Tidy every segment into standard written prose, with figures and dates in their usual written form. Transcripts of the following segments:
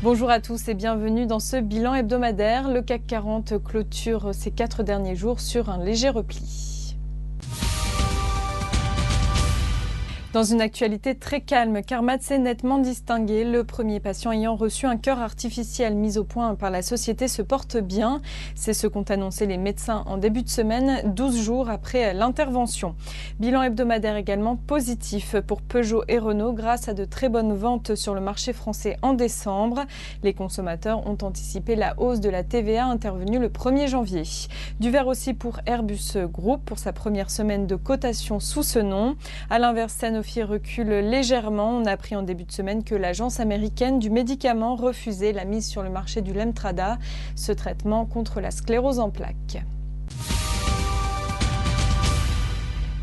Bonjour à tous et bienvenue dans ce bilan hebdomadaire. Le CAC 40 clôture ces 4 derniers jours sur un léger repli. Dans une actualité très calme, Carmat s'est nettement distingué. Le premier patient ayant reçu un cœur artificiel mis au point par la société se porte bien. C'est ce qu'ont annoncé les médecins en début de semaine, 12 jours après l'intervention. Bilan hebdomadaire également positif pour Peugeot et Renault grâce à de très bonnes ventes sur le marché français en décembre. Les consommateurs ont anticipé la hausse de la TVA intervenue le 1er janvier. Du vert aussi pour Airbus Group pour sa première semaine de cotation sous ce nom. À l'inverse, Sanofi recule légèrement. On a appris en début de semaine que l'agence américaine du médicament refusait la mise sur le marché du Lemtrada, ce traitement contre la sclérose en plaques.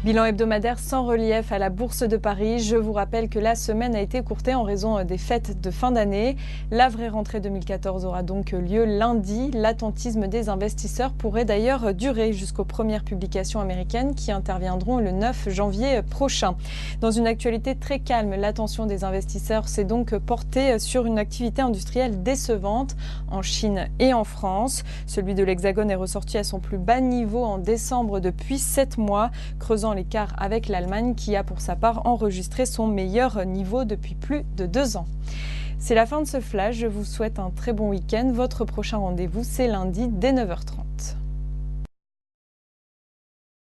Bilan hebdomadaire sans relief à la Bourse de Paris. Je vous rappelle que la semaine a été écourtée en raison des fêtes de fin d'année. La vraie rentrée 2014 aura donc lieu lundi. L'attentisme des investisseurs pourrait d'ailleurs durer jusqu'aux premières publications américaines qui interviendront le 9 janvier prochain. Dans une actualité très calme, l'attention des investisseurs s'est donc portée sur une activité industrielle décevante en Chine et en France. Celui de l'Hexagone est ressorti à son plus bas niveau en décembre depuis 7 mois, creusant l'écart avec l'Allemagne qui a pour sa part enregistré son meilleur niveau depuis plus de 2 ans. C'est la fin de ce flash, je vous souhaite un très bon week-end. Votre prochain rendez-vous c'est lundi dès 9h30.